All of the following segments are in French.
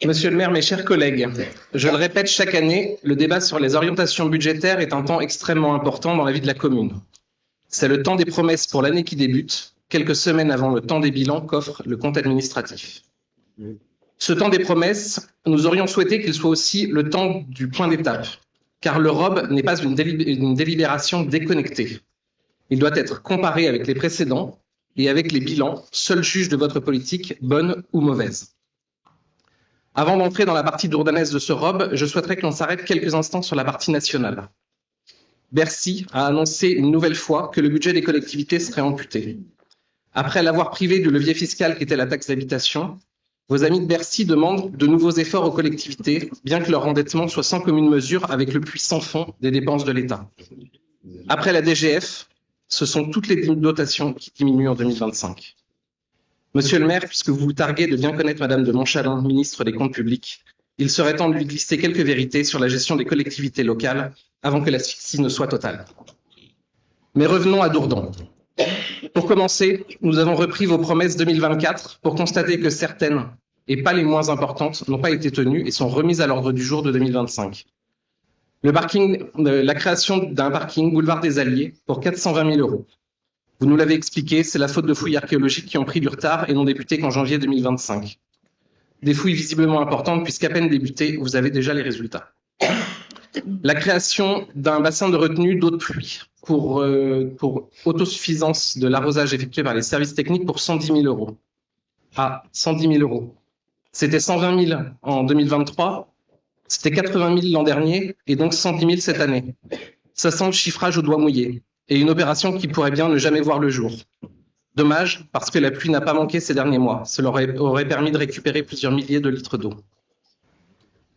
Monsieur le maire, mes chers collègues, je le répète chaque année, le débat sur les orientations budgétaires est un temps extrêmement important dans la vie de la commune. C'est le temps des promesses pour l'année qui débute, quelques semaines avant le temps des bilans qu'offre le compte administratif. Ce temps des promesses, nous aurions souhaité qu'il soit aussi le temps du point d'étape, car le ROB n'est pas une délibération déconnectée. Il doit être comparé avec les précédents et avec les bilans, seul juge de votre politique, bonne ou mauvaise. Avant d'entrer dans la partie dourdanaise de ce ROB, je souhaiterais que l'on s'arrête quelques instants sur la partie nationale. Bercy a annoncé une nouvelle fois que le budget des collectivités serait amputé. Après l'avoir privé du levier fiscal qu'était la taxe d'habitation, vos amis de Bercy demandent de nouveaux efforts aux collectivités, bien que leur endettement soit sans commune mesure avec le puits sans fond des dépenses de l'État. Après la DGF, ce sont toutes les dotations qui diminuent en 2025. Monsieur le maire, puisque vous vous targuez de bien connaître Madame de Montchalin, ministre des Comptes publics, il serait temps de lui glisser quelques vérités sur la gestion des collectivités locales avant que l'asphyxie ne soit totale. Mais revenons à Dourdan. Pour commencer, nous avons repris vos promesses 2024 pour constater que certaines, et pas les moins importantes, n'ont pas été tenues et sont remises à l'ordre du jour de 2025. La création d'un parking boulevard des Alliés pour 420 000 €. Vous nous l'avez expliqué, c'est la faute de fouilles archéologiques qui ont pris du retard et n'ont débuté qu'en janvier 2025. Des fouilles visiblement importantes puisqu'à peine débutées, vous avez déjà les résultats. La création d'un bassin de retenue d'eau de pluie pour autosuffisance de l'arrosage effectué par les services techniques pour 110 000 €. Ah, 110 000 €. C'était 120 000 en 2023, c'était 80 000 l'an dernier et donc 110 000 cette année. Ça sent le chiffrage au doigt mouillé et une opération qui pourrait bien ne jamais voir le jour. Dommage, parce que la pluie n'a pas manqué ces derniers mois. Cela aurait permis de récupérer plusieurs milliers de litres d'eau.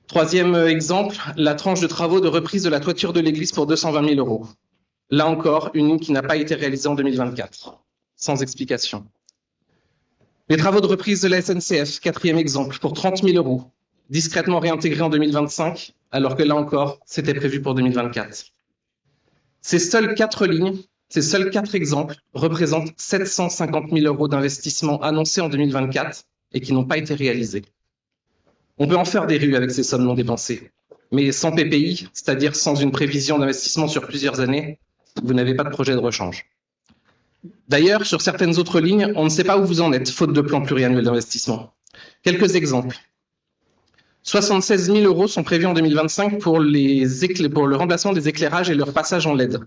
Troisième exemple, la tranche de travaux de reprise de la toiture de l'église pour 220 000 €. Là encore, une ligne qui n'a pas été réalisée en 2024, sans explication. Les travaux de reprise de la SNCF, quatrième exemple, pour 30 000 €, discrètement réintégrés en 2025, alors que là encore, c'était prévu pour 2024. Ces seules 4 lignes, ces seuls 4 exemples représentent 750 000 € d'investissement annoncés en 2024 et qui n'ont pas été réalisés. On peut en faire des rues avec ces sommes non dépensées, mais sans PPI, c'est-à-dire sans une prévision d'investissement sur plusieurs années, vous n'avez pas de projet de rechange. D'ailleurs, sur certaines autres lignes, on ne sait pas où vous en êtes, faute de plan pluriannuel d'investissement. Quelques exemples. 76 000 € sont prévus en 2025 pour le remplacement des éclairages et leur passage en LED,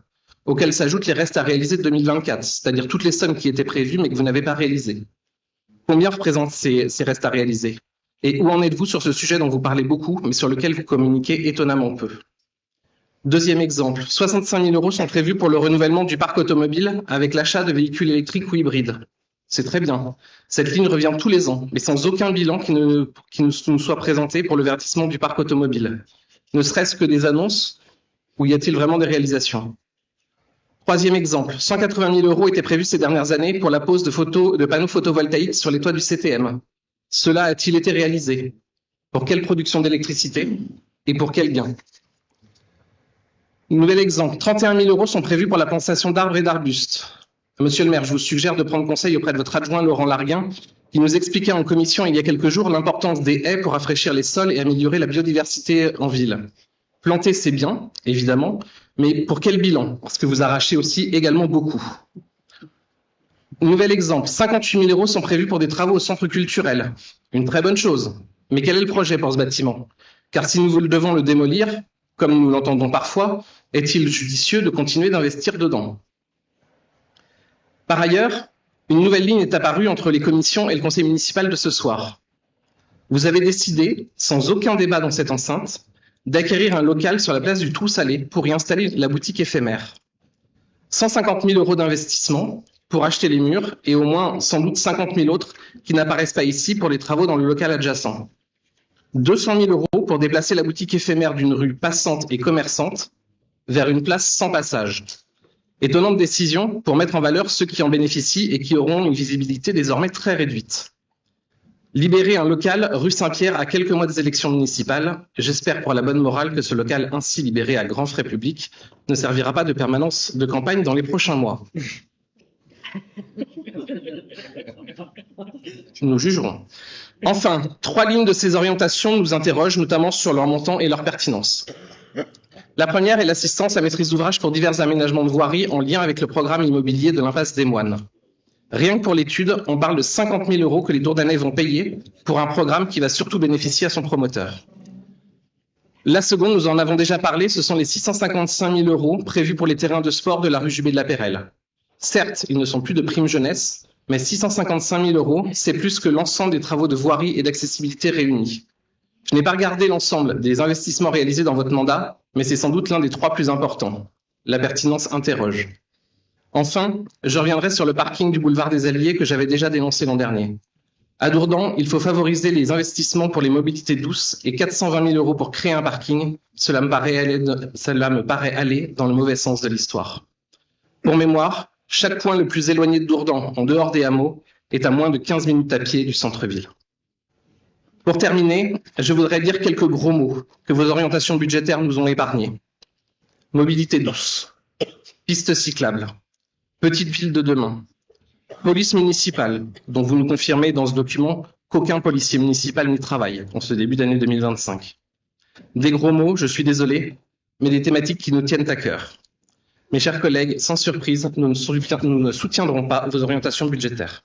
auxquels s'ajoutent les restes à réaliser de 2024, c'est-à-dire toutes les sommes qui étaient prévues mais que vous n'avez pas réalisées. Combien représentent ces restes à réaliser? Et où en êtes-vous sur ce sujet dont vous parlez beaucoup, mais sur lequel vous communiquez étonnamment peu? Deuxième exemple, 65 000 € sont prévus pour le renouvellement du parc automobile avec l'achat de véhicules électriques ou hybrides. C'est très bien. Cette ligne revient tous les ans, mais sans aucun bilan qui nous soit présenté pour le verdissement du parc automobile. Ne serait-ce que des annonces, ou y a-t-il vraiment des réalisations? Troisième exemple, 180 000 € étaient prévus ces dernières années pour la pose de panneaux photovoltaïques sur les toits du CTM. Cela a-t-il été réalisé? Pour quelle production d'électricité? Et pour quel gain? Nouvel exemple, 31 000 € sont prévus pour la plantation d'arbres et d'arbustes. Monsieur le maire, je vous suggère de prendre conseil auprès de votre adjoint Laurent Larguin, qui nous expliquait en commission il y a quelques jours l'importance des haies pour rafraîchir les sols et améliorer la biodiversité en ville. Planter, c'est bien, évidemment, mais pour quel bilan? Parce que vous arrachez aussi également beaucoup. Nouvel exemple, 58 000 € sont prévus pour des travaux au centre culturel. Une très bonne chose. Mais quel est le projet pour ce bâtiment? Car si nous devons le démolir, comme nous l'entendons parfois, est-il judicieux de continuer d'investir dedans? Par ailleurs, une nouvelle ligne est apparue entre les commissions et le conseil municipal de ce soir. Vous avez décidé, sans aucun débat dans cette enceinte, d'acquérir un local sur la place du Trou-Salé pour y installer la boutique éphémère. 150 000 € d'investissement pour acheter les murs et au moins sans doute 50 000 autres qui n'apparaissent pas ici pour les travaux dans le local adjacent. 200 000 € pour déplacer la boutique éphémère d'une rue passante et commerçante vers une place sans passage. Étonnante décision pour mettre en valeur ceux qui en bénéficient et qui auront une visibilité désormais très réduite. Libérer un local rue Saint-Pierre à quelques mois des élections municipales, j'espère pour la bonne morale que ce local ainsi libéré à grands frais publics ne servira pas de permanence de campagne dans les prochains mois. Nous jugerons. Enfin, 3 lignes de ces orientations nous interrogent, notamment sur leur montant et leur pertinence. La première est l'assistance à maîtrise d'ouvrage pour divers aménagements de voirie en lien avec le programme immobilier de l'impasse des Moines. Rien que pour l'étude, on parle de 50 000 € que les Dourdanais vont payer pour un programme qui va surtout bénéficier à son promoteur. La seconde, nous en avons déjà parlé, ce sont les 655 000 € prévus pour les terrains de sport de la rue Juppé de la Perrelle. Certes, ils ne sont plus de prime jeunesse, mais 655 000 €, c'est plus que l'ensemble des travaux de voirie et d'accessibilité réunis. Je n'ai pas regardé l'ensemble des investissements réalisés dans votre mandat, mais c'est sans doute l'un des 3 plus importants. La pertinence interroge. Enfin, je reviendrai sur le parking du boulevard des Alliés que j'avais déjà dénoncé l'an dernier. À Dourdan, il faut favoriser les investissements pour les mobilités douces et 420 000 € pour créer un parking. Cela me paraît aller dans le mauvais sens de l'histoire. Pour mémoire, chaque point le plus éloigné de Dourdan, en dehors des hameaux, est à moins de 15 minutes à pied du centre-ville. Pour terminer, je voudrais dire quelques gros mots que vos orientations budgétaires nous ont épargnés. Mobilité douce, pistes cyclables, petite ville de demain, police municipale, dont vous nous confirmez dans ce document qu'aucun policier municipal n'y travaille en ce début d'année 2025. Des gros mots, je suis désolé, mais des thématiques qui nous tiennent à cœur. Mes chers collègues, sans surprise, nous ne soutiendrons pas vos orientations budgétaires.